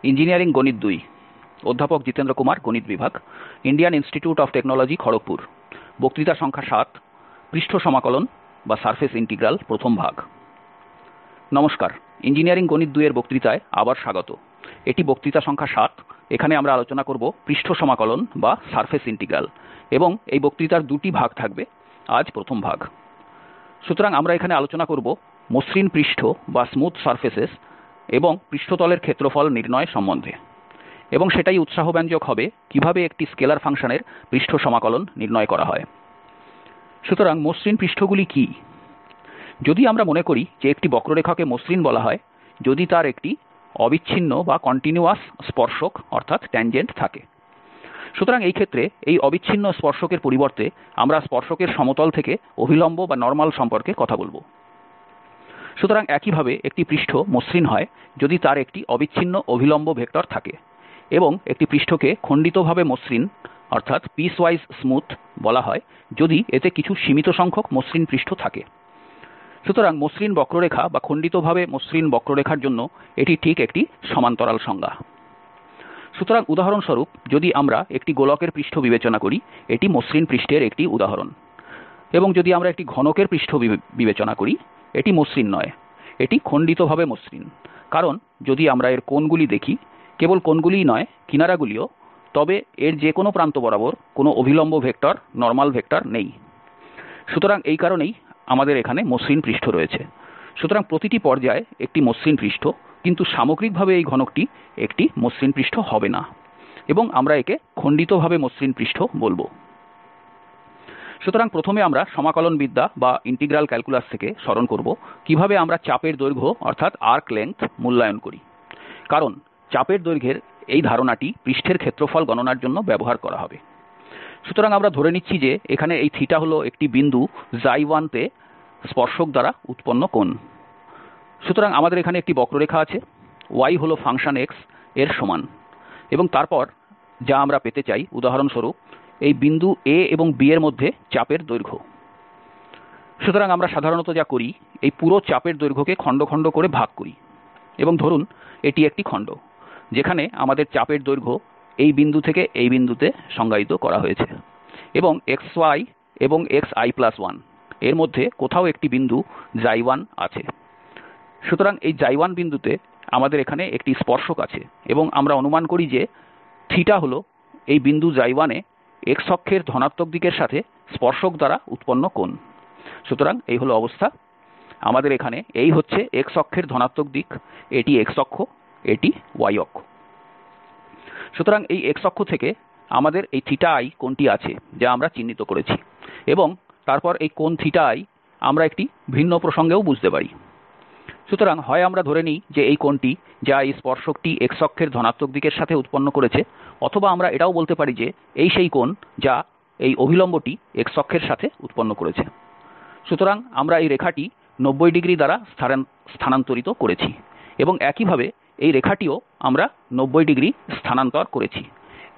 Engineering গণিত 2, অধ্যাপক জিতেন্দ্র কুমার, গণিত বিভাগ, Indian institute of technology, Kharagpur. বক্তৃতা সংখ্যা 7, পৃষ্ঠ সমাকলন বা সারফেস ইন্টিগ্রাল, প্রথম ভাগ। নমস্কার, ইঞ্জিনিয়ারিং গণিত 2 এর বক্তৃতায় আবার স্বাগত। এটি বক্তৃতা সংখ্যা 7। এখানে আমরা আলোচনা করব পৃষ্ঠ সমাকলন বা সারফেস ইন্টিগ্রাল, এবং এই বক্তৃতার দুটি ভাগ থাকবে। আজ প্রথম ভাগ। সুতরাং আমরা এখানে আলোচনা করব মসৃণ পৃষ্ঠ বা স্মুথ সারফেসেস এবং পৃষ্ঠতলের ক্ষেত্রফল নির্ণয় সম্বন্ধে, এবং সেটাই উৎসাহব্যঞ্জক হবে কিভাবে একটি স্কেলার ফাংশনের পৃষ্ঠ সমাকলন নির্ণয় করা হয়। সুতরাং মসৃণ পৃষ্ঠগুলি কি? যদি আমরা মনে করি যে একটি বক্ররেখাকে মসৃণ বলা হয় যদি তার একটি অবিচ্ছিন্ন বা কন্টিনিউয়াস স্পর্শক অর্থাৎ ট্যানজেন্ট থাকে। সুতরাং এই ক্ষেত্রে এই অবিচ্ছিন্ন স্পর্শকের পরিবর্তে আমরা স্পর্শকের সমতল থেকে অভিলম্ব বা নরমাল সম্পর্কে কথা বলব। সুতরাং একইভাবে একটি পৃষ্ঠ মসৃণ হয় যদি তার একটি অবিচ্ছিন্ন অভিলম্ব ভেক্টর থাকে, এবং একটি পৃষ্ঠকে খণ্ডিতভাবে মসৃণ অর্থাৎ পিসওয়াইজ স্মুথ বলা হয় যদি এতে কিছু সীমিত সংখ্যক মসৃণ পৃষ্ঠ থাকে। সুতরাং মসৃণ বক্ররেখা বা খণ্ডিতভাবে মসৃণ বক্ররেখার জন্য এটি ঠিক একটি সমান্তরাল সংজ্ঞা। সুতরাং উদাহরণস্বরূপ যদি আমরা একটি গোলকের পৃষ্ঠ বিবেচনা করি, এটি মসৃণ পৃষ্ঠের একটি উদাহরণ। এবং যদি আমরা একটি ঘনকের পৃষ্ঠ বিবেচনা করি, এটি মসৃণ নয়, এটি খণ্ডিতভাবে মসৃণ। কারণ যদি আমরা এর কোণগুলি দেখি, কেবল কোণগুলিই নয়, কিনারাগুলিও, তবে এর যে কোনো প্রান্ত বরাবর কোনো অভিলম্ব ভেক্টর, নরমাল ভেক্টর নেই। সুতরাং এই কারণেই আমাদের এখানে মসৃণ পৃষ্ঠ রয়েছে। সুতরাং প্রতিটি পর্যায়ে একটি মসৃণ পৃষ্ঠ, কিন্তু সামগ্রিকভাবে এই ঘনকটি একটি মসৃণ পৃষ্ঠ হবে না, এবং আমরা একে খণ্ডিতভাবে মসৃণ পৃষ্ঠ বলবো। সুতরাং প্রথমে আমরা সমাকলনবিদ্যা বা ইন্টিগ্রাল ক্যালকুলাস থেকে স্মরণ করব কিভাবে আমরা চাপের দৈর্ঘ্য অর্থাৎ আর্ক লেংথ মূল্যায়ন করি। কারণ চাপের দৈর্ঘ্যের এই ধারণাটি পৃষ্ঠের ক্ষেত্রফল গণনার জন্য ব্যবহার করা হবে। সুতরাং আমরা ধরে নিচ্ছি যে এখানে এই থিটা হলো একটি বিন্দু ξ1 তে স্পর্শক দ্বারা উৎপন্ন কোণ। সুতরাং আমাদের এখানে একটি বক্ররেখা আছে, y হলো ফাংশন x এর সমান, এবং তারপর যা আমরা পেতে চাই, উদাহরণস্বরূপ এই বিন্দু a এবং b এর মধ্যে চাপের দৈর্ঘ্য। সুতরাং আমরা সাধারণত যা করি, এই পুরো চাপের দৈর্ঘ্যকে খণ্ড খণ্ড করে ভাগ করি, এবং ধরুন এটি একটি খণ্ড যেখানে আমাদের চাপের দৈর্ঘ্য এই বিন্দু থেকে এই বিন্দুতে সংজ্ঞায়িত করা হয়েছে, এবং xy এবং xi+1 এর মধ্যে কোথাও একটি বিন্দু ξ1 আছে। সুতরাং এই ξ1 বিন্দুতে আমাদের এখানে একটি স্পর্শক আছে, এবং আমরা অনুমান করি যে থিটা হল এই বিন্দু ξ1 এ x অক্ষের ধনাত্মক দিকের সাথে স্পর্শক দ্বারা উৎপন্ন কোণ। সুতরাং এই হলো অবস্থা। আমাদের এখানে এই হচ্ছে x অক্ষের ধনাত্মক দিক, এটি x অক্ষ, এটি y অক্ষ। সুতরাং এই x অক্ষ থেকে আমাদের এই i কোণটি আছে যা আমরা চিহ্নিত করেছি, এবং তারপর এই কোণ i আমরা একটি ভিন্ন প্রসঙ্গেও বুঝতে পারি। সুতরাং হয় আমরা ধরে নিই যে এই কোণটি যা এই স্পর্শকটি x অক্ষের ধনাত্মক দিকের সাথে উৎপন্ন করেছে, অথবা আমরা এটাও বলতে পারি যে এই সেই কোণ যা এই অভিলম্বটি x অক্ষের সাথে উৎপন্ন করেছে। সুতরাং আমরা এই রেখাটি 90 ডিগ্রি দ্বারা স্থানান্তরিত করেছি, এবং একইভাবে এই রেখাটিও আমরা 90 ডিগ্রি স্থানান্তর করেছি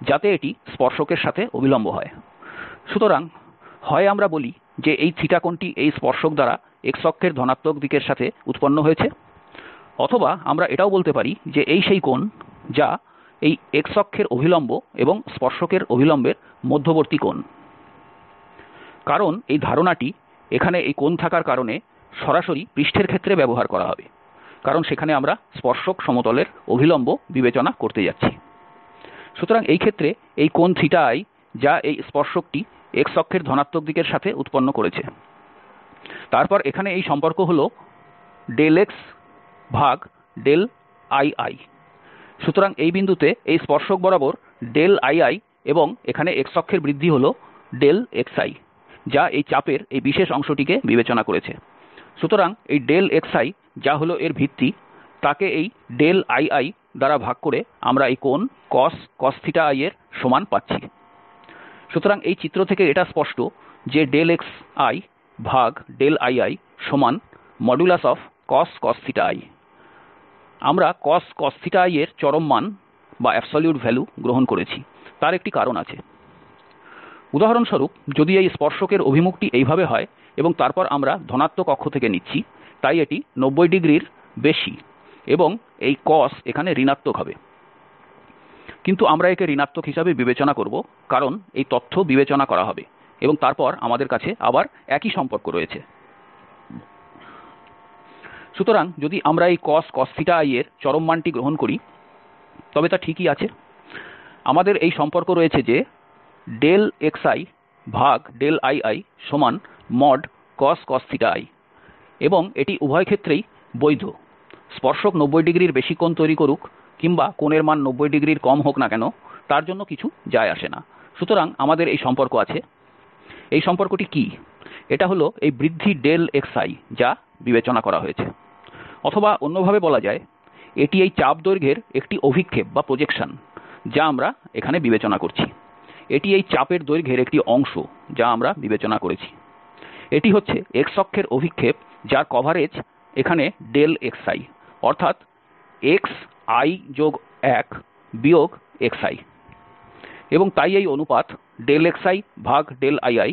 যাতে এটি স্পর্শকের সাথে অভিলম্ব হয়। সুতরাং হয় আমরা বলি যে এই থিটা কোণটি এই স্পর্শক দ্বারা x অক্ষের ধনাত্মক দিকের সাথে উৎপন্ন হয়েছে, অথবা আমরা এটাও বলতে পারি যে এই সেই কোণ যা এই x অক্ষের অভিলম্ব এবং স্পর্শকের অভিলম্বের মধ্যবর্তী কোণ। কারণ এই ধারণাটি এখানে এই কোণ থাকার কারণে সরাসরি পৃষ্ঠের ক্ষেত্রে ব্যবহার করা হবে, কারণ সেখানে আমরা স্পর্শক সমতলের অভিলম্ব বিবেচনা করতে যাচ্ছি। সুতরাং এই ক্ষেত্রে এই কোণ i যা এই স্পর্শকটি x অক্ষের ধনাত্মক দিকের সাথে উৎপন্ন করেছে, তারপর এখানে এই সম্পর্ক হল ∂x/∂II। সুতরাং এই বিন্দুতে এই স্পর্শক বরাবর ∂II, এবং এখানে x অক্ষের বৃদ্ধি হল ∂xi যা এই চাপের এই বিশেষ অংশটিকে বিবেচনা করেছে। সুতরাং এই ∂xi যা হলো এর ভিত্তি, তাকে এই ∂II দ্বারা ভাগ করে আমরা এই কোণ cos i এর সমান পাচ্ছি। সুতরাং এই চিত্র থেকে এটা স্পষ্ট যে ∂xi/∂II সমান cos i। আমরা cos i এর চরম মান গ্রহণ করেছি, তার একটি কারণ আছে। উদাহরণস্বরূপ যদি এই স্পর্শকের অভিমুখটি এইভাবে হয় এবং তারপর আমরা ধনাত্মক অক্ষ থেকে নিচ্ছি, তাই এটি 90 ডিগ্রির বেশি, এবং এই cos এখানে ঋণাত্মক হবে। কিন্তু আমরা একে ঋণাত্মক হিসাবে বিবেচনা করব, কারণ এই তথ্য বিবেচনা করা হবে এবং তারপর আমাদের কাছে আবার একই সম্পর্ক রয়েছে। সুতরাং যদি আমরা এই cos i এর চরম মানটি গ্রহণ করি তবে তা ঠিকই আছে। আমাদের এই সম্পর্ক রয়েছে যে xi/ii সমান mod cos i, এবং এটি উভয় ক্ষেত্রেই বৈধ, স্পর্শক 90 ডিগ্রির বেশি কোণ তৈরি করুক কিংবা কোণের মান 90 ডিগ্রির কম হোক না কেন, তার জন্য কিছু যায় আসে না। সুতরাং আমাদের এই সম্পর্ক আছে। এই সম্পর্কটি কি? এটা হলো এই বৃদ্ধি xi যা বিবেচনা করা হয়েছে, অথবা অন্যভাবে বলা যায় এটি এই চাপ দৈর্ঘ্যের একটি অভিক্ষেপ বা প্রজেকশন যা আমরা এখানে বিবেচনা করছি। এটি এই চাপের দৈর্ঘ্যের একটি অংশ যা আমরা বিবেচনা করেছি। এটি হচ্ছে x অক্ষের অভিক্ষেপ যার কভারেজ এখানে xi, অর্থাৎ xi+1 xi, এবং তাই এই অনুপাত xi/ii,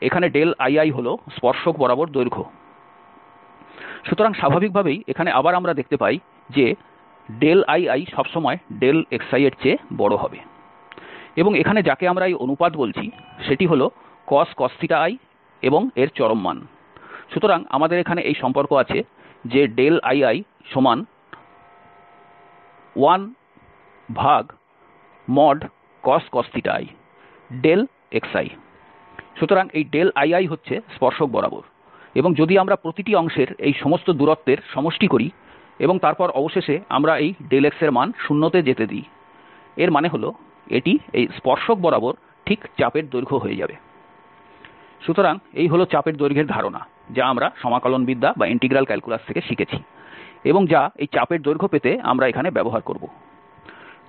এখানে li হল স্পর্শক বরাবর দৈর্ঘ্য। সুতরাং স্বাভাবিকভাবেই এখানে আবার আমরা দেখতে পাই যে li সবসময় xi এর চেয়ে বড় হবে, এবং এখানে যাকে আমরা এই অনুপাত বলছি সেটি হল cos i এবং এর চরম মান। সুতরাং আমাদের এখানে এই সম্পর্ক আছে যে li সমান 1/mod cos i xi। সুতরাং এই li হচ্ছে স্পর্শক বরাবর, এবং যদি আমরা প্রতিটি অংশের এই সমস্ত দূরত্বের সমষ্টি করি এবং তারপর অবশেষে আমরা এই x এর মান 0 তে যেতে দিই, এর মানে হলো এটি এই স্পর্শক বরাবর ঠিক চাপের দৈর্ঘ্য হয়ে যাবে। সুতরাং এই হলো চাপের দৈর্ঘ্যের ধারণা যা আমরা সমাকলনবিদ্যা বা ইন্টিগ্রাল ক্যালকুলাস থেকে শিখেছি, এবং যা এই চাপের দৈর্ঘ্য পেতে আমরা এখানে ব্যবহার করব।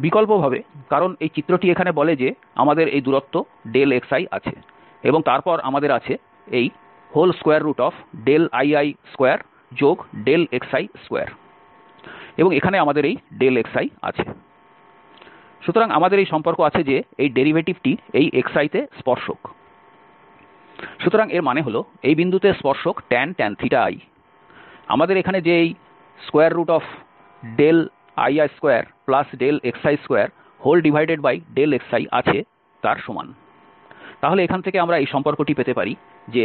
বিকল্পভাবে, কারণ এই চিত্রটি এখানে বলে যে আমাদের এই দূরত্ব xi আছে, এবং তারপর আমাদের আছে এই ii2+xi2, এবং এখানে আমাদের এই xi আছে। সুতরাং আমাদের এই সম্পর্ক আছে যে এই ডেরিভেটিভটি এই xi তে স্পর্শক। সুতরাং এর মানে হলো এই বিন্দুতে স্পর্শক tan i। আমাদের এখানে যে এই ii2xi2xi আছে তার সমান। তাহলে এখান থেকে আমরা এই সম্পর্কটি পেতে পারি যে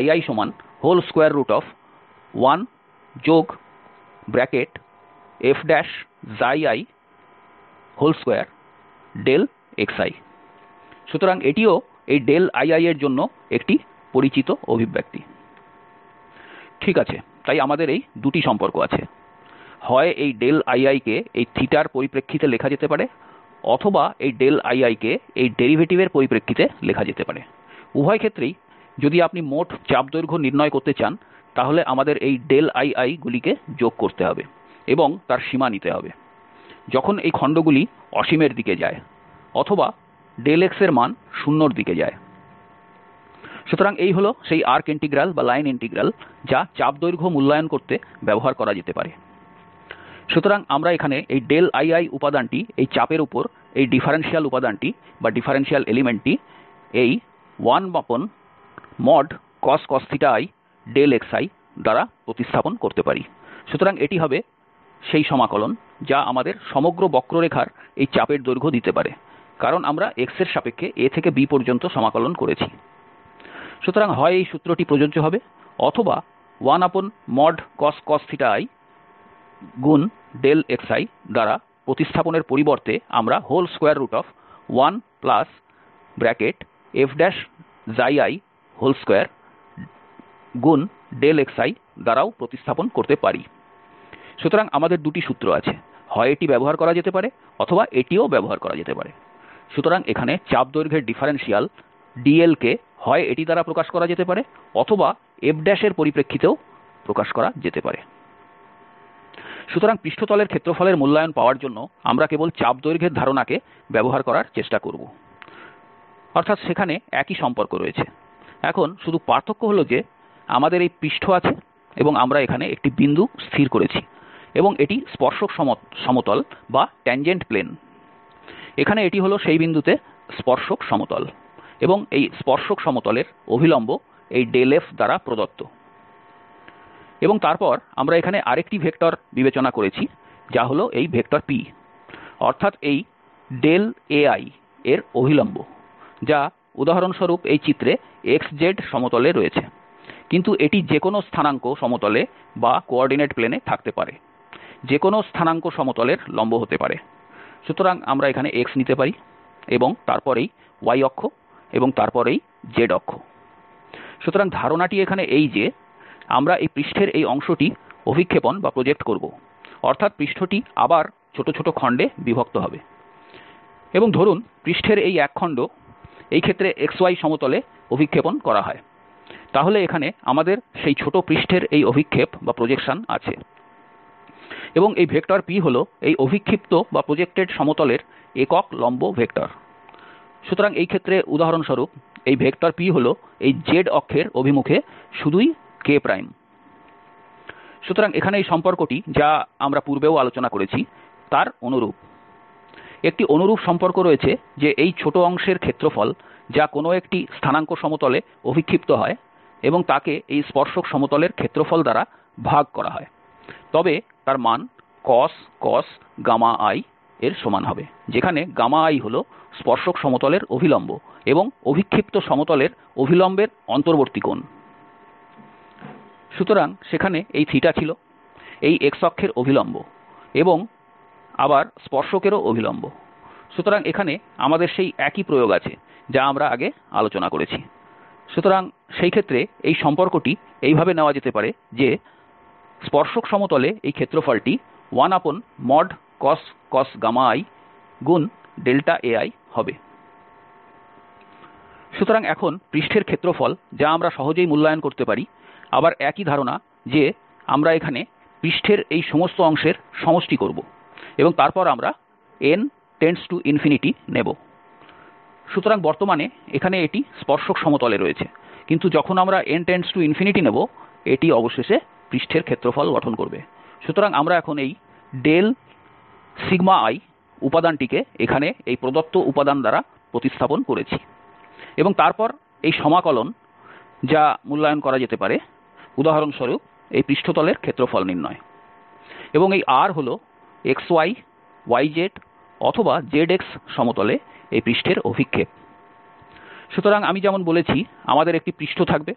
ii সমান 1fi2xi। সুতরাং এটিও এই ii এর জন্য একটি পরিচিত অভিব্যক্তি। ঠিক আছে, তাই আমাদের এই দুটি সম্পর্ক আছে। হয় এই ii কে এই থিটার পরিপ্রেক্ষিতে লেখা যেতে পারে, অথবা এই ii কে এই ডেরিভেটিভের পরিপ্রেক্ষিতে লেখা যেতে পারে। উভয় ক্ষেত্রেই যদি আপনি মোট চাপ দৈর্ঘ্য নির্ণয় করতে চান তাহলে আমাদের এই ii গুলিকে যোগ করতে হবে এবং তার সীমা নিতে হবে যখন এই খণ্ডগুলি অসীমের দিকে যায়, অথবা x এর মান 0 এর দিকে যায়। সুতরাং এই হলো সেই আর্ক ইন্টিগ্রাল বা লাইন ইন্টিগ্রাল যা চাপ দৈর্ঘ্য মূল্যায়ন করতে ব্যবহার করা যেতে পারে। সুতরাং আমরা এখানে এই ii উপাদানটি এই চাপের উপর এই ডিফারেনশিয়াল উপাদানটি বা ডিফারেনশিয়াল এলিমেন্টটি এই 1/mod cos i xi দ্বারা প্রতিস্থাপন করতে পারি। সুতরাং এটি হবে সেই সমাকলন যা আমাদের সমগ্র বক্ররেখার এই চাপের দৈর্ঘ্য দিতে পারে, কারণ আমরা x এর সাপেক্ষে a থেকে b পর্যন্ত সমাকলন করেছি। সুতরাং হয় এই সূত্রটি প্রযোজ্য হবে, অথবা 1/mod cos i গুণ xi দ্বারা প্রতিস্থাপনের পরিবর্তে আমরা 1fi2 গুণ xi দ্বারাও প্রতিস্থাপন করতে পারি। সুতরাং আমাদের দুটি সূত্র আছে, হয় এটি ব্যবহার করা যেতে পারে অথবা এটিও ব্যবহার করা যেতে পারে। সুতরাং এখানে চাপ দৈর্ঘ্যের ডিফারেনশিয়াল dl কে হয় এটি দ্বারা প্রকাশ করা যেতে পারে অথবা f' এর পরিপ্রেক্ষিতেও প্রকাশ করা যেতে পারে। সুতরাং পৃষ্ঠতলের ক্ষেত্রফলের মূল্যায়ন পাওয়ার জন্য আমরা কেবল চাপ দৈর্ঘ্যের ধারণাকে ব্যবহার করার চেষ্টা করব, অর্থাৎ সেখানে একই সম্পর্ক রয়েছে। এখন শুধু পার্থক্য হলো যে আমাদের এই পৃষ্ঠ আছে এবং আমরা এখানে একটি বিন্দু স্থির করেছি, এবং এটি স্পর্শক সমতল বা ট্যানজেন্ট প্লেন। এখানে এটি হলো সেই বিন্দুতে স্পর্শক সমতল, এবং এই স্পর্শক সমতলের অভিলম্ব এই f দ্বারা প্রদত্ত। এবং তারপর আমরা এখানে আরেকটি ভেক্টর বিবেচনা করেছি যা হলো এই ভেক্টর p, অর্থাৎ এই ai এর অভিলম্ব, যা উদাহরণস্বরূপ এই চিত্রে xz সমতলে রয়েছে, কিন্তু এটি যে কোনো স্থানাঙ্ক সমতলে বা কোঅর্ডিনেট প্লেনে থাকতে পারে, যে কোনো স্থানাঙ্ক সমতলের লম্ব হতে পারে। সুতরাং আমরা এখানে x নিতে পারি এবং তারপর এই y অক্ষ এবং তারপর এই z অক্ষ। সুতরাং ধারণাটি এখানে এই যে আমরা এই পৃষ্ঠের এই অংশটি অভিক্ষেপণ করব, অর্থাৎ পৃষ্ঠটি আবার ছোট ছোট খণ্ডে বিভক্ত হবে। এবং ধরুন পৃষ্ঠের এই এক খণ্ড এই ক্ষেত্রে xy সমতলে অভিক্ষেপণ করা হয়, তাহলে এখানে আমাদের সেই ছোট পৃষ্ঠের এই অভিক্ষেপ আছে এবং এই ভেক্টর p হল এই অভিক্ষিপ্ত সমতলের একক লম্ব ভেক্টর। সুতরাং এই ক্ষেত্রে উদাহরণস্বরূপ এই ভেক্টর p হল এই z অক্ষের অভিমুখে শুধুই k প্রাইম। সুতরাং এখানে এই সম্পর্কটি যা আমরা পূর্বেও আলোচনা করেছি তার অনুরূপ। একটি অনুরূপ সম্পর্ক রয়েছে যে এই ছোট অংশের ক্ষেত্রফল যা কোনো একটি স্থানাঙ্ক সমতলে অভিক্ষিপ্ত হয় এবং তাকে এই স্পর্শক সমতলের ক্ষেত্রফল দ্বারা ভাগ করা হয়, তবে তার মান cos i এর সমান হবে, যেখানে i হল স্পর্শক সমতলের অভিলম্ব এবং অভিক্ষিপ্ত সমতলের অভিলম্বের অন্তর্বর্তী কোণ। সুতরাং সেখানে এই ছিল এই x অক্ষের অভিলম্ব এবং আবার স্পর্শকেরও অভিলম্ব। সুতরাং এখানে আমাদের সেই একই প্রয়োগ আছে যা আমরা আগে আলোচনা করেছি। সুতরাং সেই ক্ষেত্রে এই সম্পর্কটি এইভাবে নেওয়া যেতে পারে যে স্পর্শক সমতলে এই ক্ষেত্রফলটি 1cos i গুণ ai হবে। সুতরাং এখন পৃষ্ঠের ক্ষেত্রফল যা আমরা সহজেই মূল্যায়ন করতে পারি, আবার একই ধারণা যে আমরা এখানে পৃষ্ঠের এই সমস্ত অংশের সমষ্টি করব এবং তারপর আমরা n→∞ নেব। সুতরাং বর্তমানে এখানে এটি স্পর্শক সমতলে রয়েছে, কিন্তু যখন আমরা n→∞ নেব এটি অবশেষে পৃষ্ঠের ক্ষেত্রফল গঠন করবে। সুতরাং আমরা এখন এই i উপাদানটিকে এখানে এই প্রদত্ত উপাদান দ্বারা প্রতিস্থাপন করেছি এবং তারপর এই সমাকলন যা মূল্যায়ন করা যেতে পারে, উদাহরণস্বরূপ এই পৃষ্ঠতলের ক্ষেত্রফল নির্ণয়। এবং এই R হল xy, yz অথবা zx সমতলে এই পৃষ্ঠের অভিক্ষেপ। সুতরাং আমি যেমন বলেছি আমাদের একটি পৃষ্ঠ থাকবে,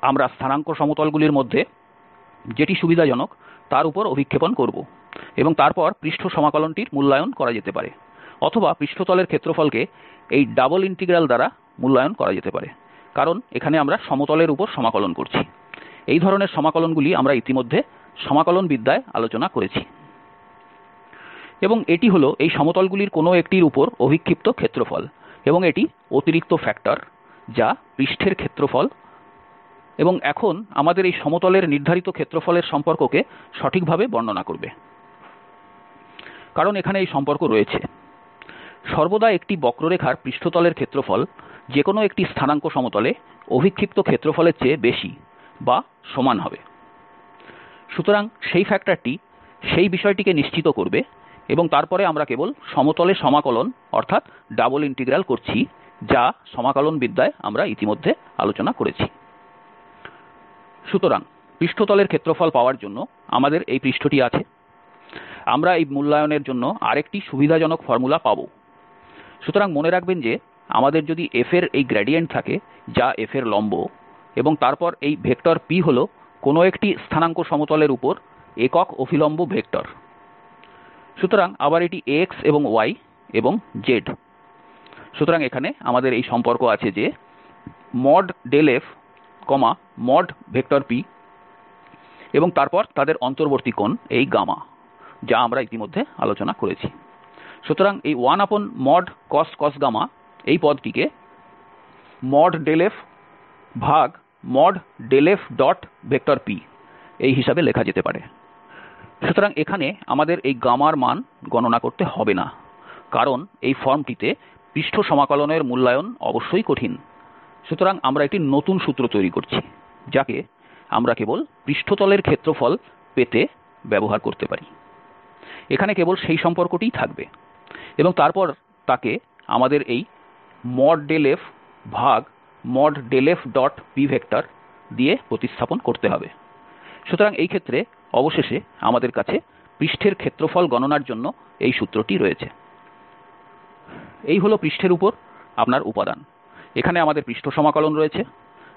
আমরা স্থানাঙ্ক সমতলগুলির মধ্যে যেটি সুবিধাজনক তার উপর অভিক্ষেপণ করব এবং তারপর পৃষ্ঠ সমাকলনটির মূল্যায়ন করা যেতে পারে, অথবা পৃষ্ঠতলের ক্ষেত্রফলকে এই ডাবল ইন্টিগ্রাল দ্বারা মূল্যায়ন করা যেতে পারে, কারণ এখানে আমরা সমতলের উপর সমাকলন করছি। এই ধরনের সমাকলনগুলি আমরা ইতিমধ্যে সমাকলন বিদ্যায় আলোচনা করেছি। এবং এটি হলো এই সমতলগুলির কোনো একটির উপর অভিক্ষিপ্ত ক্ষেত্রফল এবং এটি অতিরিক্ত ফ্যাক্টর যা পৃষ্ঠের ক্ষেত্রফল। এবং এখন আমাদের এই সমতলের নির্ধারিত ক্ষেত্রফলের সম্পর্ককে সঠিকভাবে বর্ণনা করবে, কারণ এখানে এই সম্পর্ক রয়েছে। সর্বদা একটি বক্ররেখার পৃষ্ঠতলের ক্ষেত্রফল যে কোনো একটি স্থানাঙ্ক সমতলে অভিক্ষিপ্ত ক্ষেত্রফলের চেয়ে বেশি বা সমান হবে। সুতরাং সেই ফ্যাক্টরটি সেই বিষয়টিকে নিশ্চিত করবে এবং তারপরে আমরা কেবল সমতলে সমাকলন অর্থাৎ ডাবল ইন্টিগ্রাল করছি, যা সমাকলন বিদ্যায় আমরা ইতিমধ্যে আলোচনা করেছি। সুতরাং পৃষ্ঠতলের ক্ষেত্রফল পাওয়ার জন্য আমাদের এই পৃষ্ঠটি আছে। আমরা এই মূল্যায়নের জন্য আরেকটি সুবিধাজনক ফর্মুলা পাব। সুতরাং মনে রাখবেন যে আমাদের যদি f এর এই গ্রেডিয়েন্ট থাকে যা f এর লম্ব এবং তারপর এই ভেক্টর p হল কোনো একটি স্থানাঙ্ক সমতলের উপর একক অভিলম্ব ভেক্টর। সুতরাং আবার এটি x এবং y এবং z। সুতরাং এখানে আমাদের এই সম্পর্ক আছে যে ∇f p এবং তারপর তাদের অন্তর্বর্তী কোণ এই গামা, যা আমরা ইতিমধ্যে আলোচনা করেছি। সুতরাং এই 1cos এই পদটিকে ∇f/∇f.p এই হিসাবে লেখা যেতে পারে। সুতরাং এখানে আমাদের এই গামার মান গণনা করতে হবে না, কারণ এই ফর্মটিতে পৃষ্ঠ সমাকলনের মূল্যায়ন অবশ্যই কঠিন। সুতরাং আমরা একটি নতুন সূত্র তৈরি করছি, যাকে আমরা কেবল পৃষ্ঠতলের ক্ষেত্রফল পেতে ব্যবহার করতে পারি। এখানে কেবল সেই সম্পর্কটিই থাকবে এবং তারপর তাকে আমাদের এই ∇f/∇f.p দিয়ে প্রতিস্থাপন করতে হবে। সুতরাং এই ক্ষেত্রে অবশেষে আমাদের কাছে পৃষ্ঠের ক্ষেত্রফল গণনার জন্য এই সূত্রটি রয়েছে। এই হলো পৃষ্ঠের উপর আপনার উপাদান। এখানে আমাদের পৃষ্ঠ সমাকলন রয়েছে,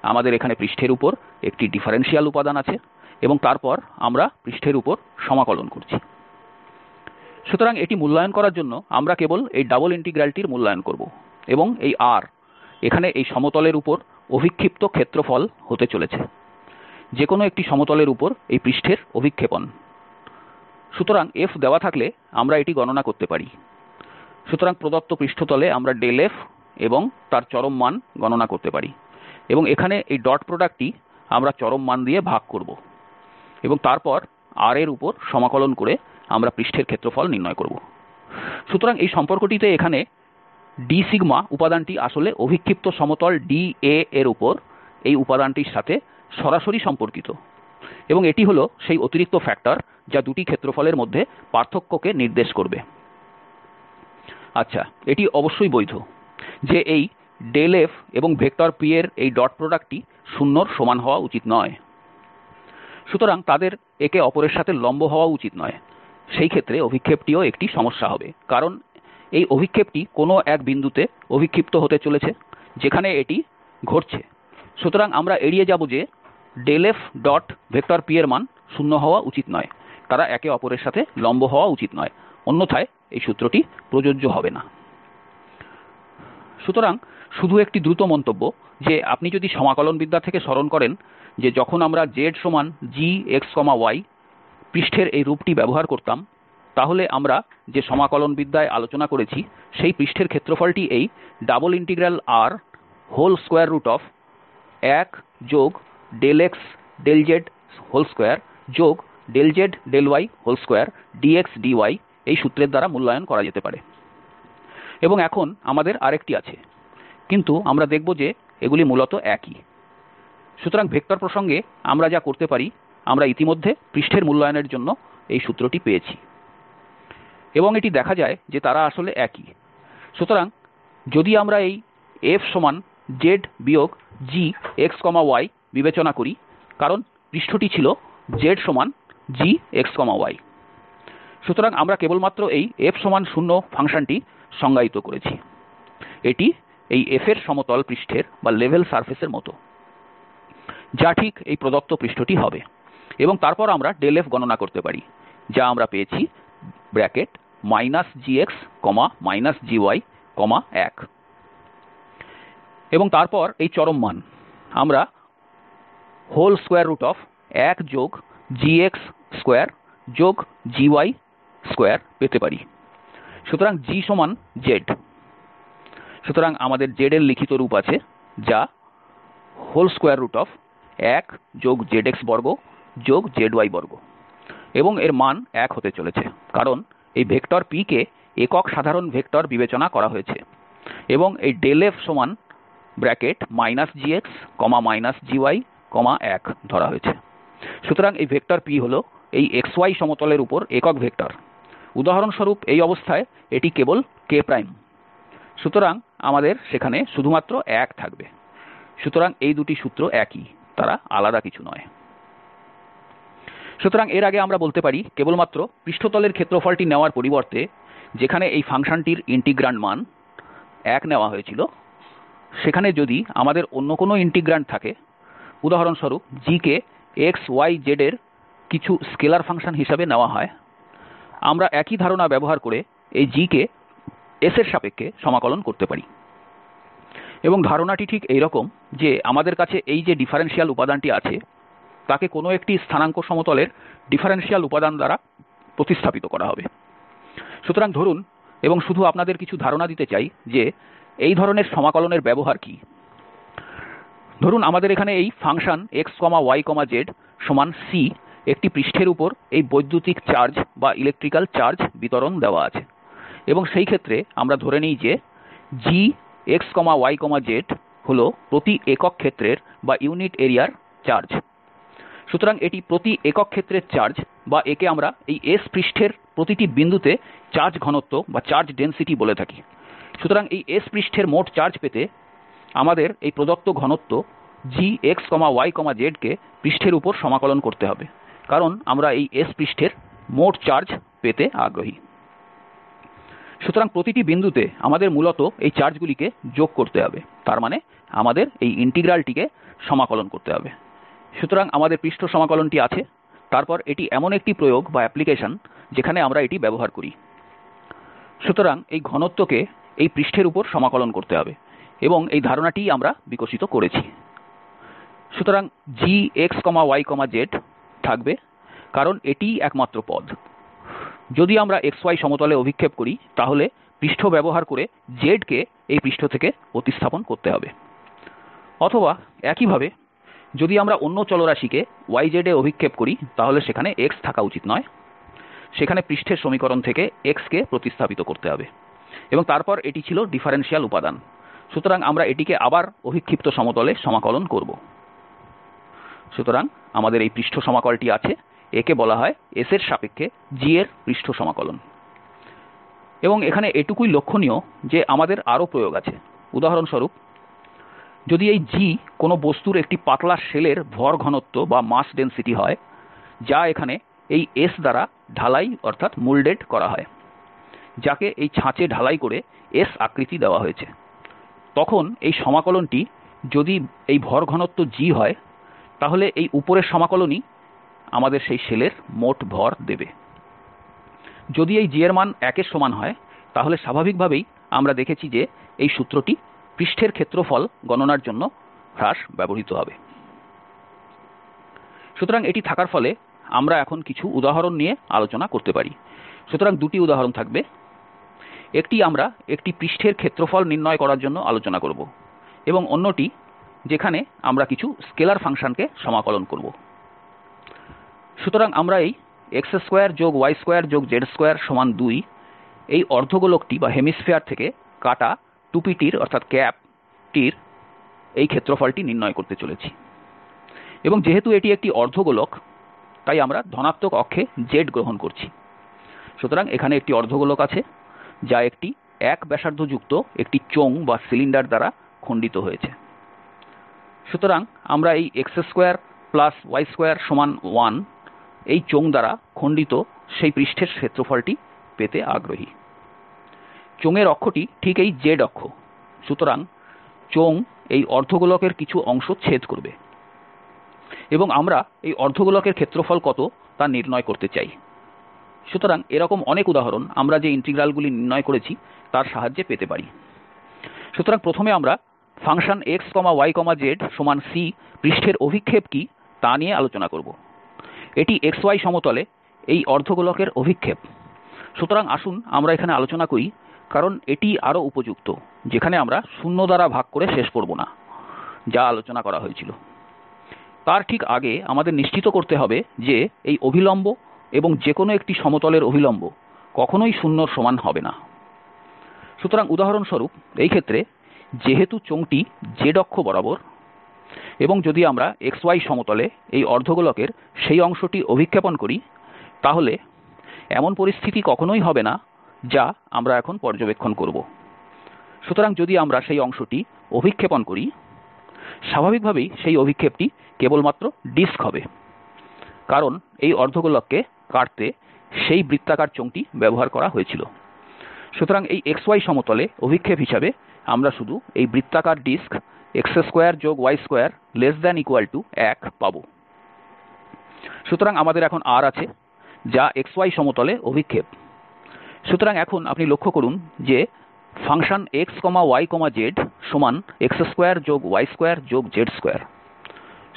আমাদের এখানে পৃষ্ঠের উপর একটি ডিফারেনশিয়াল উপাদান আছে, এবং তারপর আমরা পৃষ্ঠের উপর সমাকলন করছি। সুতরাং এটি মূল্যায়ন করার জন্য আমরা কেবল এই ডাবল ইন্টিগ্রালটির মূল্যায়ন করব, এবং এই R এখানে এই সমতলের উপর অভিক্ষিপ্ত ক্ষেত্রফল হতে চলেছে, যে কোনো একটি সমতলের উপর এই পৃষ্ঠের অভিক্ষেপণ। সুতরাং F দেওয়া থাকলে আমরা এটি গণনা করতে পারি। সুতরাং প্রদত্ত পৃষ্ঠতলে আমরা ∇f এবং তার চরম মান গণনা করতে পারি, এবং এখানে এই ডট প্রোডাক্টটি আমরা চরম মান দিয়ে ভাগ করব, এবং তারপর R এর উপর সমাকলন করে আমরা পৃষ্ঠের ক্ষেত্রফল নির্ণয় করব। সুতরাং এই সম্পর্কটিতে এখানে d উপাদানটি আসলে অভিক্ষিপ্ত সমতল dA এর উপর এই উপাদানটির সাথে সরাসরি সম্পর্কিত, এবং এটি হলো সেই অতিরিক্ত ফ্যাক্টর যা দুটি ক্ষেত্রফলের মধ্যে পার্থক্যকে নির্দেশ করবে। আচ্ছা, এটি অবশ্যই বৈধ যে এই ∇f এবং p এর এই ডট প্রোডাক্টটি 0 এর সমান হওয়া উচিত নয়। সুতরাং তাদের একে অপরের সাথে লম্ব হওয়া উচিত নয়। সেই ক্ষেত্রে অভিক্ষেপটিও একটি সমস্যা হবে, কারণ এই অভিক্ষেপটি কোনো এক বিন্দুতে অভিক্ষিপ্ত হতে চলেছে যেখানে এটি ঘটছে। সুতরাং আমরা এড়িয়ে যাব যে ∇f.p এর মান 0 হওয়া উচিত নয়, তারা একে অপরের সাথে লম্ব হওয়া উচিত নয়, অন্যথায় এই সূত্রটি প্রযোজ্য হবে না। সুতরাং শুধু একটি দ্রুত মন্তব্য যে আপনি যদি সমাকলনবিদ্যা থেকে স্মরণ করেন যে যখন আমরা z সমান gx, y পৃষ্ঠের এই রূপটি ব্যবহার করতাম, তাহলে আমরা যে সমাকলনবিদ্যায় আলোচনা করেছি সেই পৃষ্ঠের ক্ষেত্রফলটি এই ∬R1∂z∂z2∂z∂y2dx dy এই সূত্রের দ্বারা মূল্যায়ন করা যেতে পারে। এবং এখন আমাদের আরেকটি আছে, কিন্তু আমরা দেখব যে এগুলি মূলত একই। সুতরাং ভেক্টর প্রসঙ্গে আমরা যা করতে পারি, আমরা ইতিমধ্যে পৃষ্ঠের মূল্যায়নের জন্য এই সূত্রটি পেয়েছি, এবং এটি দেখা যায় যে তারা আসলে একই। সুতরাং যদি আমরা এই f সমান z gx, y বিবেচনা করি, কারণ পৃষ্ঠটি ছিল z সমান gx, y, সুতরাং আমরা কেবলমাত্র এই f সমান 0 ফাংশনটি সংজ্ঞায়িত করেছি। এটি এই f এর সমতল পৃষ্ঠের মতো, যা ঠিক এই প্রদত্ত পৃষ্ঠটি হবে, এবং তারপর আমরা ∇f গণনা করতে পারি, যা আমরা পেয়েছি gx, gy, 1, এবং তারপর এই চরম মান আমরা 1/2gx2gy2 পেতে পারি। সুতরাং g সমান z। সুতরাং আমাদের z এর লিখিত রূপ আছে, যা 1zx2zy2, এবং এর মান 1 হতে চলেছে, কারণ এই ভেক্টর p কে একক সাধারণ ভেক্টর বিবেচনা করা হয়েছে, এবং এই ∇f সমান gx, gy, 1 ধরা হয়েছে। সুতরাং এই ভেক্টর p হল এই xy সমতলের উপর একক ভেক্টর। উদাহরণস্বরূপ এই অবস্থায় এটি কেবল k। সুতরাং আমাদের সেখানে শুধুমাত্র 1 থাকবে। সুতরাং এই দুটি সূত্র একই, তারা আলাদা কিছু নয়। সুতরাং এর আগে আমরা বলতে পারি কেবলমাত্র পৃষ্ঠতলের ক্ষেত্রফলটি নেওয়ার পরিবর্তে, যেখানে এই ফাংশনটির ইন্টিগ্রান্ড মান 1 নেওয়া হয়েছিল, সেখানে যদি আমাদের অন্য কোনো ইন্টিগ্রান্ড থাকে, উদাহরণস্বরূপ g কে x, y, z এর কিছু স্কেলার ফাংশন হিসাবে নেওয়া হয়, আমরা একই ধারণা ব্যবহার করে এই g কে s এর সাপেক্ষে সমাকলন করতে পারি। এবং ধারণাটি ঠিক এইরকম যে আমাদের কাছে এই যে ডিফারেনশিয়াল উপাদানটি আছে, তাকে কোনো একটি স্থানাঙ্ক সমতলের ডিফারেনশিয়াল উপাদান দ্বারা প্রতিস্থাপিত করা হবে। সুতরাং ধরুন, এবং শুধু আপনাদের কিছু ধারণা দিতে চাই যে এই ধরনের সমাকলনের ব্যবহার কি। ধরুন আমাদের এখানে এই ফাংশন x, y, z সমান c একটি পৃষ্ঠের উপর এই বৈদ্যুতিক চার্জ বা ইলেকট্রিক্যাল চার্জ বিতরণ দেওয়া আছে, এবং সেই ক্ষেত্রে আমরা ধরে নিই যে gx, y, z হল প্রতি একক ক্ষেত্রের বা ইউনিট এরিয়ার চার্জ। সুতরাং এটি প্রতি একক ক্ষেত্রের চার্জ, বা একে আমরা এই S পৃষ্ঠের প্রতিটি বিন্দুতে চার্জ ঘনত্ব বা চার্জ ডেনসিটি বলে থাকি। সুতরাং এই S পৃষ্ঠের মোট চার্জ পেতে আমাদের এই প্রদত্ত ঘনত্ব gx, y, z কে পৃষ্ঠের উপর সমাকলন করতে হবে, কারণ আমরা এই S পৃষ্ঠের মোট চার্জ পেতে আগ্রহী। সুতরাং প্রতিটি বিন্দুতে আমাদের মূলত এই চার্জগুলিকে যোগ করতে হবে, তার মানে আমাদের এই ইন্টিগ্রালটিকে সমাকলন করতে হবে। সুতরাং আমাদের পৃষ্ঠ সমাকলনটি আছে, তারপর এটি এমন একটি প্রয়োগ বা অ্যাপ্লিকেশন যেখানে আমরা এটি ব্যবহার করি। সুতরাং এই ঘনত্বকে এই পৃষ্ঠের উপর সমাকলন করতে হবে এবং এই ধারণাটিই আমরা বিকশিত করেছি। সুতরাং gx y z থাকবে, কারণ এটিই একমাত্র পদ। যদি আমরা xy সমতলে অভিক্ষেপ করি তাহলে পৃষ্ঠ ব্যবহার করে z কে এই পৃষ্ঠ থেকে প্রতিস্থাপন করতে হবে। অথবা একইভাবে যদি আমরা অন্য চলরাশিকে yz এ অভিক্ষেপ করি তাহলে সেখানে x থাকা উচিত নয়, সেখানে পৃষ্ঠের সমীকরণ থেকে x কে প্রতিস্থাপিত করতে হবে এবং তারপর এটি ছিল ডিফারেনশিয়াল উপাদান। সুতরাং আমরা এটিকে আবার অভিক্ষিপ্ত সমতলে সমাকলন করব। সুতরাং আমাদের এই পৃষ্ঠ সমাকলনটি আছে, একে বলা হয় s এর সাপেক্ষে g এর পৃষ্ঠ সমাকলন। এবং এখানে এটুকুই লক্ষণীয় যে আমাদের আরও প্রয়োগ আছে। উদাহরণস্বরূপ, যদি এই g কোনো বস্তুর একটি পাতলা শেলের ভর ঘনত্ব বা মাস ডেনসিটি হয়, যা এখানে এই s দ্বারা ঢালাই করা হয়, যাকে এই ছাঁচে ঢালাই করে s আকৃতি দেওয়া হয়েছে, তখন এই সমাকলনটি যদি এই ভর ঘনত্ব g হয়, তাহলে এই উপরের সমাকলনই আমাদের সেই শেলের মোট ভর দেবে। যদি এই g এর মান 1 এর সমান হয়, তাহলে স্বাভাবিকভাবেই আমরা দেখেছি যে এই সূত্রটি পৃষ্ঠের ক্ষেত্রফল গণনার জন্য হ্রাস ব্যবহৃত হবে। সুতরাং এটি থাকার ফলে আমরা এখন কিছু উদাহরণ নিয়ে আলোচনা করতে পারি। সুতরাং দুটি উদাহরণ থাকবে। একটি আমরা একটি পৃষ্ঠের ক্ষেত্রফল নির্ণয় করার জন্য আলোচনা করব এবং অন্যটি যেখানে আমরা কিছু স্কেলার ফাংশনকে সমাকলন করব। সুতরাং আমরা এই x2y2z2 এই অর্ধগোলকটি থেকে কাটা টুপিটির এই ক্ষেত্রফলটি নির্ণয় করতে চলেছি। এবং যেহেতু এটি একটি অর্ধগোলক, তাই আমরা ধনাত্মক অক্ষে z গ্রহণ করছি। সুতরাং এখানে একটি অর্ধগোলক আছে যা একটি 1 ব্যাসার্ধযুক্ত একটি চোঙ বা সিলিন্ডার দ্বারা খণ্ডিত হয়েছে। সুতরাং আমরা এই x2y2 1 এই চোঙ দ্বারা খণ্ডিত সেই পৃষ্ঠের ক্ষেত্রফলটি পেতে আগ্রহী। চোঙের অক্ষটি ঠিক এই z অক্ষ। সুতরাং চোঙ এই অর্ধগোলকের কিছু অংশ ছেদ করবে এবং আমরা এই অর্ধগোলকের ক্ষেত্রফল কত তা নির্ণয় করতে চাই। সুতরাং এরকম অনেক উদাহরণ আমরা যে ইন্টিগ্রালগুলি নির্ণয় করেছি তার সাহায্যে পেতে পারি। সুতরাং প্রথমে আমরা function x y z c পৃষ্ঠের অভিক্ষেপ কি তা নিয়ে আলোচনা করব। এটি xy সমতলে এই অর্ধগোলকের অভিক্ষেপ। সুতরাং আসুন আমরা এখানে আলোচনা করি, কারণ এটি আরও উপযুক্ত, যেখানে আমরা 0 দ্বারা ভাগ করে শেষ করব না, যা আলোচনা করা হয়েছিল। তার ঠিক আগে আমাদের নিশ্চিত করতে হবে যে এই অভিলম্ব এবং যে কোনো একটি সমতলের অভিলম্ব কখনোই 0 এর সমান হবে না। সুতরাং উদাহরণস্বরূপ এই ক্ষেত্রে যেহেতু চোঙটি z অক্ষ বরাবর এবং যদি আমরা xy সমতলে এই অর্ধগোলকের সেই অংশটি অভিক্ষেপণ করি, তাহলে এমন পরিস্থিতি কখনোই হবে না যা আমরা এখন পর্যবেক্ষণ করব। সুতরাং যদি আমরা সেই অংশটি অভিক্ষেপণ করি, স্বাভাবিকভাবেই সেই অভিক্ষেপটি কেবলমাত্র ডিস্ক হবে, কারণ এই অর্ধগোলককে কাটতে সেই বৃত্তাকার চোঙটি ব্যবহার করা হয়েছিল। সুতরাং এই xy সমতলে অভিক্ষেপ হিসাবে আমরা শুধু এই বৃত্তাকার ডিস্ক x2y2 1 পাব। সুতরাং আমাদের এখন r আছে, যা xy সমতলে অভিক্ষেপ। সুতরাং এখন আপনি লক্ষ্য করুন যে function x y z x2y2z2।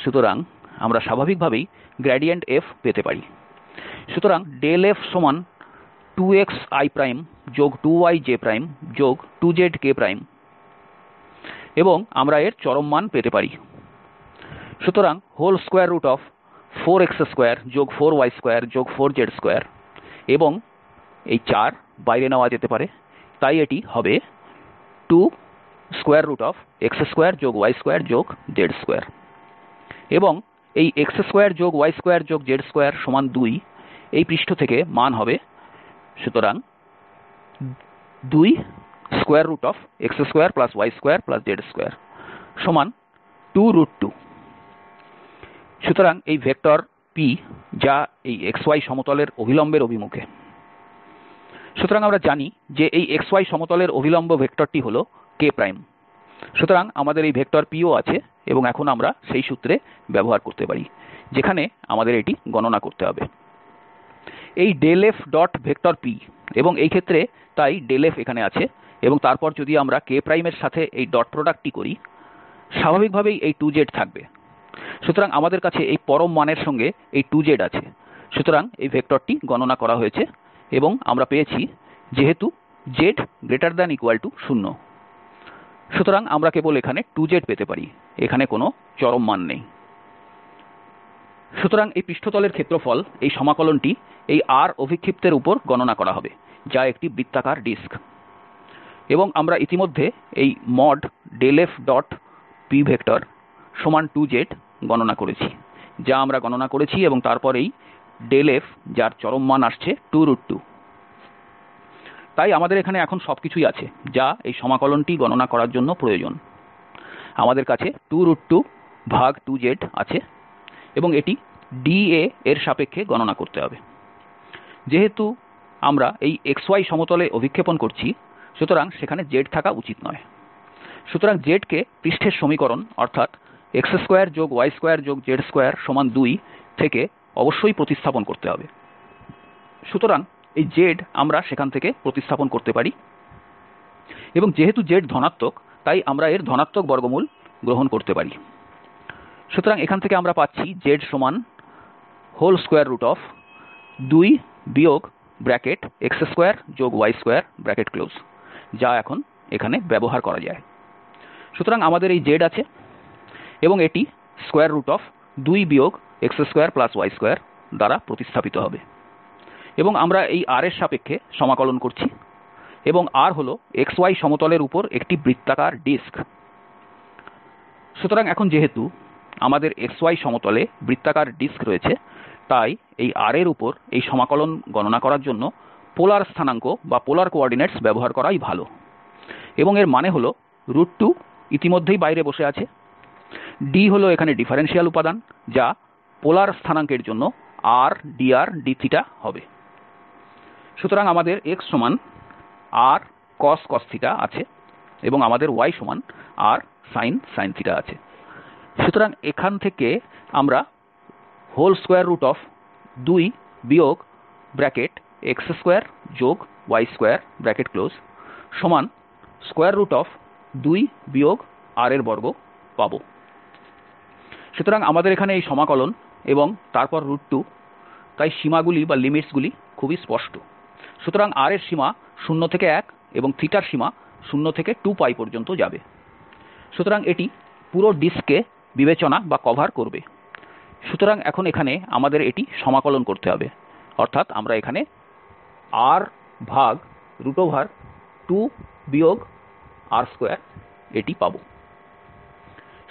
সুতরাং আমরা স্বাভাবিকভাবেই গ্রেডিয়েন্ট f পেতে পারি। সুতরাং f 2xi 2yj 2zk এবং আমরা এর চরম মান পেতে পারি। সুতরাং 4x24y24z2 এবং এই 4 বাইরে নেওয়া যেতে পারে, তাই এটি হবে 2x2y2z2 এবং এই x2y2z2 2 এই পৃষ্ঠ থেকে মান হবে, সুতরাং 2x2y2z22। সুতরাং এই ভেক্টর p যা এই xy সমতলের অভিলম্বের অভিমুখে। সুতরাং আমরা জানি যে এই xy সমতলের অভিলম্ব ভেক্টরটি হল k'। সুতরাং আমাদের এই ভেক্টর p ও আছে এবং এখন আমরা সেই সূত্রে ব্যবহার করতে পারি যেখানে আমাদের এটি গণনা করতে হবে। এই ∇f.p এবং এই ক্ষেত্রে তাই ∇f এখানে আছে এবং তারপর যদি আমরা k' এর সাথে এই ডট প্রোডাক্টটি করি, স্বাভাবিকভাবেই এই 2z থাকবে। সুতরাং আমাদের কাছে এই পরম মানের সঙ্গে এই 2z আছে। সুতরাং এই ভেক্টরটি গণনা করা হয়েছে এবং আমরা পেয়েছি যেহেতু z ≥ 0। সুতরাং আমরা কেবল এখানে 2z পেতে পারি, এখানে কোনো চরম মান নেই। সুতরাং এই পৃষ্ঠতলের ক্ষেত্রফল এই সমাকলনটি এই R অভিক্ষিপ্তের উপর গণনা করা হবে, যা একটি বৃত্তাকার ডিস্ক। এবং আমরা ইতিমধ্যে এই ∇f.p 2z গণনা করেছি, যা আমরা গণনা করেছি এবং তারপর এই ∇f যার চরম মান আসছে 2√2। তাই আমাদের এখানে এখন সবকিছুই আছে যা এই সমাকলনটি গণনা করার জন্য প্রয়োজন। আমাদের কাছে 2√2/2z আছে এবং এটি dA এর সাপেক্ষে গণনা করতে হবে। যেহেতু আমরা এই xy সমতলে অভিক্ষেপণ করছি, সুতরাং সেখানে z থাকা উচিত নয়। সুতরাং z কে পৃষ্ঠের সমীকরণ অর্থাৎ x2y2z2 2 থেকে অবশ্যই প্রতিস্থাপন করতে হবে। সুতরাং এই z আমরা সেখান থেকে প্রতিস্থাপন করতে পারি এবং যেহেতু z ধনাত্মক তাই আমরা এর ধনাত্মক বর্গমূল গ্রহণ করতে পারি। সুতরাং এখান থেকে আমরা পাচ্ছি z2 যা এখন এখানে ব্যবহার করা যায়। সুতরাং আমাদের এই z আছে এবং এটি 2 x2y2 দ্বারা প্রতিস্থাপিত হবে এবং আমরা এই R এর সাপেক্ষে সমাকলন করছি এবং R হল xy সমতলের উপর একটি বৃত্তাকার ডিস্ক। সুতরাং এখন যেহেতু আমাদের xy সমতলে বৃত্তাকার ডিস্ক রয়েছে, তাই এই R এর উপর এই সমাকলন গণনা করার জন্য পোলার স্থানাঙ্ক বা পোলার কোঅর্ডিনেটস ব্যবহার করাই ভালো। এবং এর মানে হল √2 ইতিমধ্যেই বাইরে বসে আছে, d হল এখানে ডিফারেনশিয়াল উপাদান যা পোলার স্থানাঙ্কের জন্য r dr dθ হবে। সুতরাং আমাদের x r cos আছে এবং আমাদের y r sin আছে। সুতরাং এখান থেকে আমরা 2 x2y2 2 r² পাব। সুতরাং আমাদের এখানে এই সমাকলন এবং তারপর √2, তাই সীমাগুলি খুবই স্পষ্ট। সুতরাং r এর সীমা 0 থেকে 1 এবং এর সীমা 0 থেকে 2π পর্যন্ত যাবে। সুতরাং এটি পুরো ডিস্ককে বিবেচনা করবে। সুতরাং এখন এখানে আমাদের এটি সমাকলন করতে হবে, অর্থাৎ আমরা এখানে r/2 r² এটি পাব।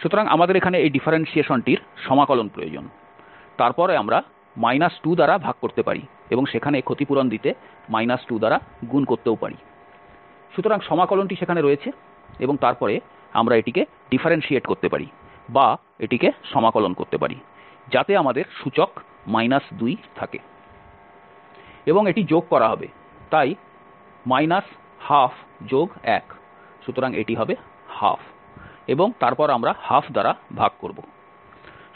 সুতরাং আমাদের এখানে এই ডিফারেন্সিয়েশনটির সমাকলন প্রয়োজন। তারপরে আমরা 2 দ্বারা ভাগ করতে পারি এবং সেখানে ক্ষতিপূরণ দিতে 2 দ্বারা গুণ করতেও পারি। সুতরাং সমাকলনটি সেখানে রয়েছে এবং তারপরে আমরা এটিকে ডিফারেন্সিয়েট করতে পারি বা এটিকে সমাকলন করতে পারি যাতে আমাদের সূচক 2 থাকে এবং এটি যোগ করা হবে, তাই 12 যোগ 1, সুতরাং এটি হবে 12 এবং তারপর আমরা 12 দ্বারা ভাগ করব।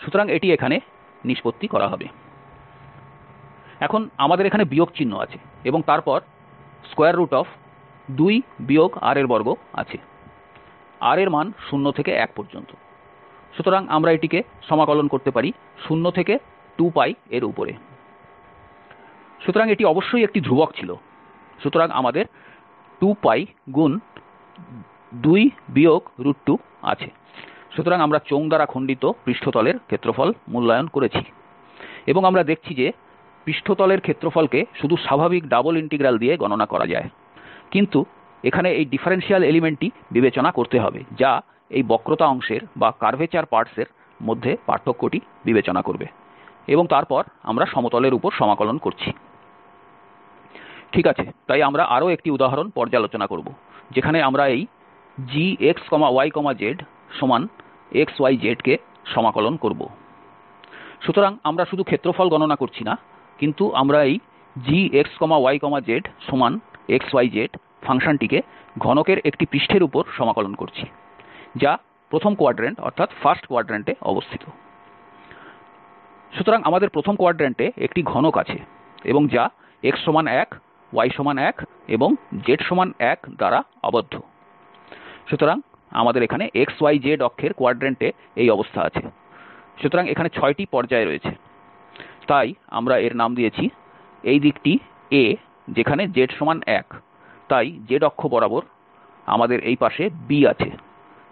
সুতরাং এটি এখানে নিষ্পত্তি করা হবে। এখন আমাদের এখানে বিয়োগ চিহ্ন আছে এবং তারপর 2 r² আছে। r এর মান 0 থেকে 1 পর্যন্ত। সুতরাং আমরা এটিকে সমাকলন করতে পারি 0 থেকে 2π এর উপরে। সুতরাং এটি অবশ্যই একটি ধ্রুবক ছিল। সুতরাং আমাদের 2π গুণ 2 √2 আছে। সুতরাং আমরা চোঙ দ্বারা খণ্ডিত পৃষ্ঠতলের ক্ষেত্রফল মূল্যায়ন করেছি এবং আমরা দেখছি যে পৃষ্ঠতলের ক্ষেত্রফলকে শুধু স্বাভাবিক ডাবল ইন্টিগ্রাল দিয়ে গণনা করা যায়, কিন্তু এখানে এই ডিফারেনশিয়াল এলিমেন্টটি বিবেচনা করতে হবে যা এই বক্রতা অংশের বা কার্ভেচার পার্টসের মধ্যে পার্থক্যটি বিবেচনা করবে এবং তারপর আমরা সমতলের উপর সমাকলন করছি। ঠিক আছে, তাই আমরা আরও একটি উদাহরণ পর্যালোচনা করব যেখানে আমরা এই gx y z xyz কে সমাকলন করব। সুতরাং আমরা শুধু ক্ষেত্রফল গণনা করছি না, কিন্তু আমরা এই gx y z xyz ফাংশনটিকে ঘনকের একটি পৃষ্ঠের উপর সমাকলন করছি, যা প্রথম কোয়াড্র্যান্টে অবস্থিত। সুতরাং আমাদের প্রথম কোয়াড্র্যান্টে একটি ঘনক আছে এবং যা x সমান 1, y সমান 1 এবং z সমান 1 দ্বারা আবদ্ধ। সুতরাং আমাদের এখানে xyz অক্ষের কোয়াড্র্যান্টে এই অবস্থা আছে। সুতরাং এখানে 6টি পর্যায় রয়েছে, তাই আমরা এর নাম দিয়েছি এই দিকটি A, যেখানে z সমান 1, তাই z অক্ষ বরাবর আমাদের এই পাশে B আছে,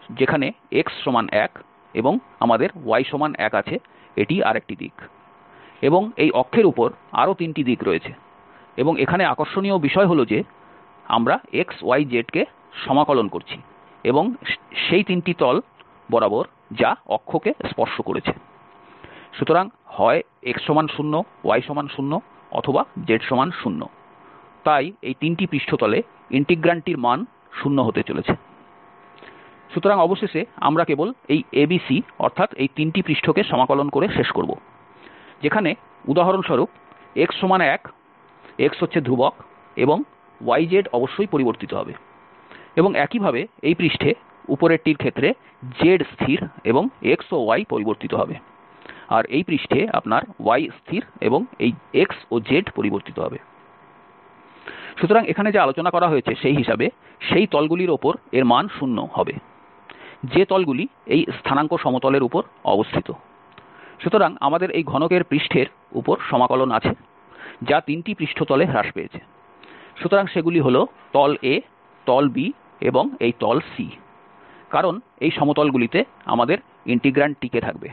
যেখানে x সমান 1 এবং আমাদের y সমান 1 আছে, এটি আরেকটি দিক। এবং এই অক্ষের উপর আরও 3টি দিক রয়েছে, এবং এখানে আকর্ষণীয় বিষয় হল যে আমরা x y z কে সমাকলন করছি এবং সেই 3টি তল বরাবর যা অক্ষকে স্পর্শ করেছে। সুতরাং হয় x সমান 0, y সমান 0 অথবা z সমান 0, তাই এই 3টি পৃষ্ঠতলে ইন্টিগ্রান্ডটির মান 0 হতে চলেছে। সুতরাং অবশেষে আমরা কেবল এই ABC অর্থাৎ এই 3টি পৃষ্ঠকে সমাকলন করে শেষ করব, যেখানে উদাহরণস্বরূপ x সমান 1, x হচ্ছে ধ্রুবক এবং yz অবশ্যই পরিবর্তিত হবে, এবং একইভাবে এই পৃষ্ঠে উপরেরটির ক্ষেত্রে z স্থির এবং x ও y পরিবর্তিত হবে, আর এই পৃষ্ঠে আপনার y স্থির এবং এই x ও z পরিবর্তিত হবে। সুতরাং এখানে যা আলোচনা করা হয়েছে সেই হিসাবে সেই তলগুলির ওপর এর মান 0 হবে, যে তলগুলি এই স্থানাঙ্ক সমতলের উপর অবস্থিত। সুতরাং আমাদের এই ঘনকের পৃষ্ঠের উপর সমাকলন আছে, যা 3টি পৃষ্ঠতলে হ্রাস পেয়েছে। সুতরাং সেগুলি হল তল A, তল B এবং এই তল C, কারণ এই সমতলগুলিতে আমাদের ইন্টিগ্র্যান্ড টিকে থাকবে,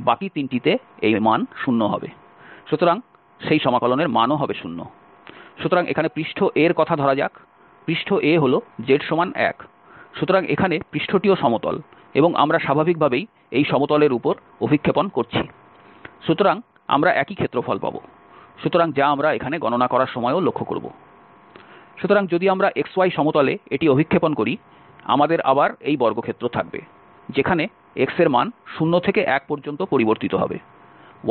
বাকি 3টিতে এই মান 0 হবে। সুতরাং সেই সমাকলনের মানও হবে 0। সুতরাং এখানে পৃষ্ঠ A এর কথা ধরা যাক। পৃষ্ঠ A হল z সমান 1। সুতরাং এখানে পৃষ্ঠটিও সমতল এবং আমরা স্বাভাবিকভাবেই এই সমতলের উপর অভিক্ষেপণ করছি। সুতরাং আমরা একই ক্ষেত্রফল পাব। সুতরাং যা আমরা এখানে গণনা করার সময়ও লক্ষ্য করব। সুতরাং যদি আমরা xy সমতলে এটি অভিক্ষেপণ করি, আমাদের আবার এই বর্গক্ষেত্র থাকবে, যেখানে x এর মান 0 থেকে 1 পর্যন্ত পরিবর্তিত হবে,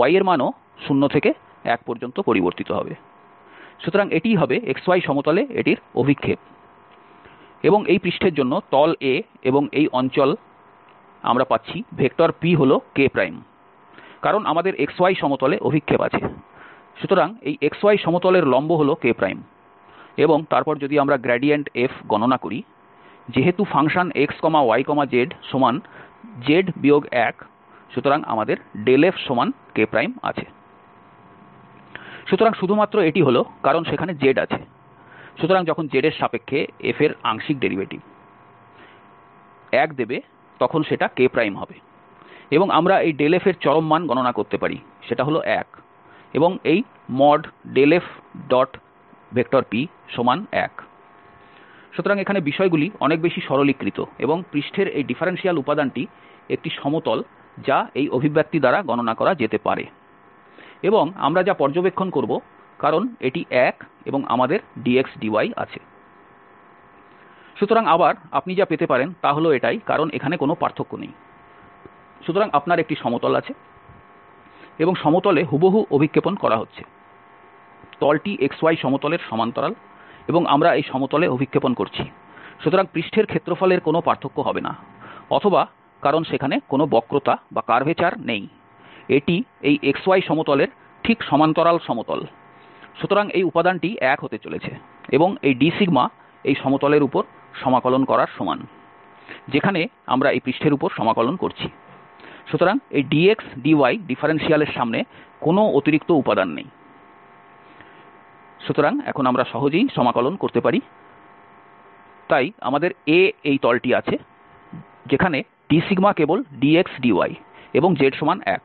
y এর মানও 0 থেকে 1 পর্যন্ত পরিবর্তিত হবে। সুতরাং এটিই হবে xy সমতলে এটির অভিক্ষেপ। এবং এই পৃষ্ঠের জন্য তল A এবং এই অঞ্চল আমরা পাচ্ছি ভেক্টর p হল k', কারণ আমাদের xy সমতলে অভিক্ষেপ আছে। সুতরাং এই xy সমতলের লম্ব হল k', এবং তারপর যদি আমরা গ্রেডিয়েন্ট f গণনা করি, যেহেতু ফাংশন x, y, z সমান z বিয়োগ 1, সুতরাং আমাদের f সমান k' আছে। সুতরাং শুধুমাত্র এটি হলো কারণ সেখানে z আছে। সুতরাং যখন z এর সাপেক্ষে f এর আংশিক ডেরিভেটিভ 1 দেবে, তখন সেটা k' হবে, এবং আমরা এই f এর চরম মান গণনা করতে পারি, সেটা হলো 1, এবং এই ∇f.p সমান 1। সুতরাং এখানে বিষয়গুলি অনেক বেশি সরলীকৃত, এবং পৃষ্ঠের এই ডিফারেনশিয়াল উপাদানটি একটি সমতল যা এই অভিব্যক্তি দ্বারা গণনা করা যেতে পারে। এবং আমরা যা পর্যবেক্ষণ করব, কারণ এটি 1 এবং আমাদের dx dy আছে। সুতরাং আবার আপনি যা পেতে পারেন তা হলো এটাই, কারণ এখানে কোনো পার্থক্য নেই। সুতরাং আপনার একটি সমতল আছে এবং সমতলে হুবহু অভিক্ষেপণ করা হচ্ছে। তলটি xy সমতলের সমান্তরাল এবং আমরা এই সমতলে অভিক্ষেপণ করছি। সুতরাং পৃষ্ঠের ক্ষেত্রফলের কোনো পার্থক্য হবে না, অথবা কারণ সেখানে কোনো বক্রতা বা কার্ভেচার নেই, এটি এই xy সমতলের ঠিক সমান্তরাল সমতল। সুতরাং এই উপাদানটি 1 হতে চলেছে এবং এই d এই সমতলের উপর সমাকলন করার সমান, যেখানে আমরা এই পৃষ্ঠের উপর সমাকলন করছি। সুতরাং এই dx dy ডিফারেনশিয়ালের সামনে কোনো অতিরিক্ত উপাদান নেই। সুতরাং এখন আমরা সহজেই সমাকলন করতে পারি। তাই আমাদের A এই তলটি আছে, যেখানে d কেবল dx dy এবং z সমান 1।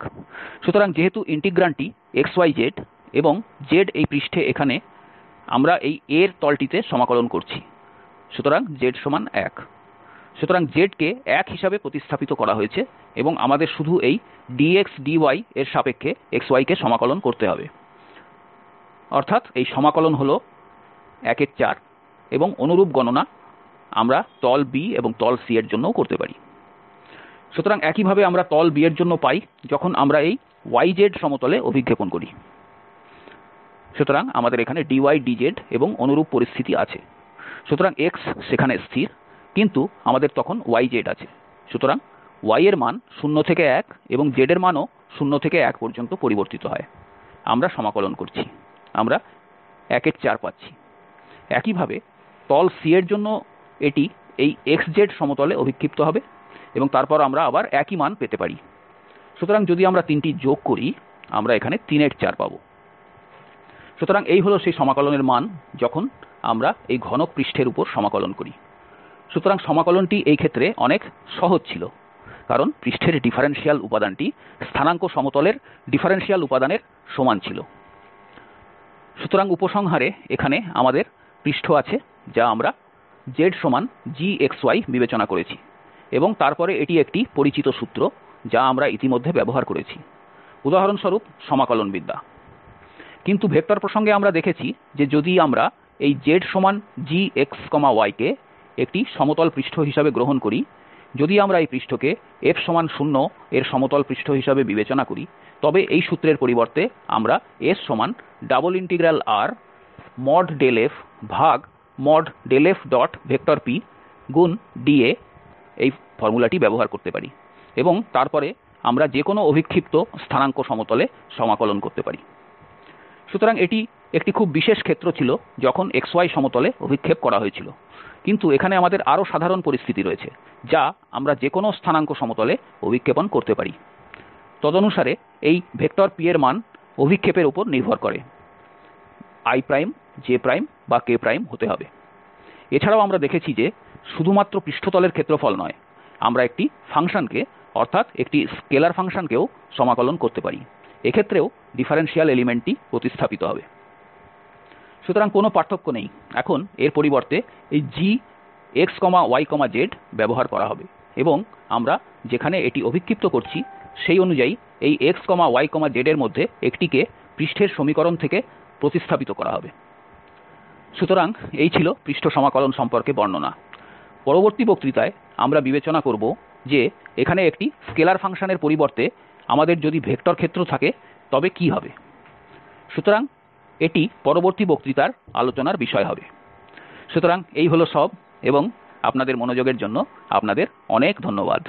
সুতরাং যেহেতু ইন্টিগ্রান্ডটি xyz এবং z এই পৃষ্ঠে এখানে আমরা এই A এর তলটিতে সমাকলন করছি, সুতরাং z সমান 1। সুতরাং z কে 1 হিসাবে প্রতিস্থাপিত করা হয়েছে এবং আমাদের শুধু এই dx dy এর সাপেক্ষে xy কে সমাকলন করতে হবে। অর্থাৎ এই সমাকলন হল 1/4, এবং অনুরূপ গণনা আমরা তল B এবং তল C এর জন্যও করতে পারি। সুতরাং একইভাবে আমরা তল B এর জন্য পাই যখন আমরা এই yz সমতলে অভিক্ষেপণ করি। সুতরাং আমাদের এখানে dy dz এবং অনুরূপ পরিস্থিতি আছে। সুতরাং x সেখানে স্থির, কিন্তু আমাদের তখন yz আছে। সুতরাং y এর মান 0 থেকে 1 এবং z এর মানও 0 থেকে 1 পর্যন্ত পরিবর্তিত হয়। আমরা সমাকলন করছি, আমরা 1/4 পাচ্ছি। একইভাবে তল C এর জন্য এটি এই xz সমতলে অভিক্ষিপ্ত হবে এবং তারপর আমরা আবার একই মান পেতে পারি। সুতরাং যদি আমরা তিনটি যোগ করি, আমরা এখানে 3/4 পাব। সুতরাং এই হলো সেই সমাকলনের মান যখন আমরা এই ঘনক পৃষ্ঠের উপর সমাকলন করি। সুতরাং সমাকলনটি এই ক্ষেত্রে অনেক সহজ ছিল, কারণ পৃষ্ঠের ডিফারেনশিয়াল উপাদানটি স্থানাঙ্ক সমতলের ডিফারেনশিয়াল উপাদানের সমান ছিল। সুতরাং উপসংহারে এখানে আমাদের পৃষ্ঠ আছে যা আমরা z সমান gxy বিবেচনা করেছি, এবং তারপরে এটি একটি পরিচিত সূত্র যা আমরা ইতিমধ্যে ব্যবহার করেছি, উদাহরণস্বরূপ সমাকলনবিদ্যা। কিন্তু ভেক্টর প্রসঙ্গে আমরা দেখেছি যে যদি আমরা এই z সমান gx y কে একটি সমতল পৃষ্ঠ হিসাবে গ্রহণ করি, যদি আমরা এই পৃষ্ঠকে f0 এর সমতল পৃষ্ঠ হিসাবে বিবেচনা করি, তবে এই সূত্রের পরিবর্তে আমরা S∬R|∇f|∇f⋅p dA এই ফর্মুলাটি ব্যবহার করতে পারি, এবং তারপরে আমরা যে কোনো অভিক্ষিপ্ত স্থানাঙ্ক সমতলে সমাকলন করতে পারি। সুতরাং এটি একটি খুব বিশেষ ক্ষেত্র ছিল যখন xy সমতলে অভিক্ষেপ করা হয়েছিল, কিন্তু এখানে আমাদের আরও সাধারণ পরিস্থিতি রয়েছে যা আমরা যে কোনো স্থানাঙ্ক সমতলে অভিক্ষেপণ করতে পারি। তদনুসারে এই ভেক্টর p এর মান অভিক্ষেপের উপর নির্ভর করে, i, j বা k হতে হবে। এছাড়াও আমরা দেখেছি যে শুধুমাত্র পৃষ্ঠতলের ক্ষেত্রফল নয়, আমরা একটি ফাংশনকে, অর্থাৎ একটি স্কেলার ফাংশনকেও সমাকলন করতে পারি। এক্ষেত্রেও ডিফারেনশিয়াল এলিমেন্টটি প্রতিস্থাপিত হবে। সুতরাং কোনো পার্থক্য নেই, এখন এর পরিবর্তে এই gx y z ব্যবহার করা হবে, এবং আমরা যেখানে এটি অভিক্ষিপ্ত করছি সেই অনুযায়ী এই x y z এর মধ্যে একটিকে পৃষ্ঠের সমীকরণ থেকে প্রতিস্থাপিত করা হবে। সুতরাং এই ছিল পৃষ্ঠ সমাকলন সম্পর্কে বর্ণনা। পরবর্তী বক্তৃতায় আমরা বিবেচনা করব যে এখানে একটি স্কেলার ফাংশনের পরিবর্তে আমাদের যদি ভেক্টর ক্ষেত্র থাকে তবে কি হবে। সুতরাং এটি পরবর্তী বক্তৃতার আলোচনার বিষয় হবে। সুতরাং এই হলো সব, এবং আপনাদের মনোযোগের জন্য আপনাদের অনেক ধন্যবাদ।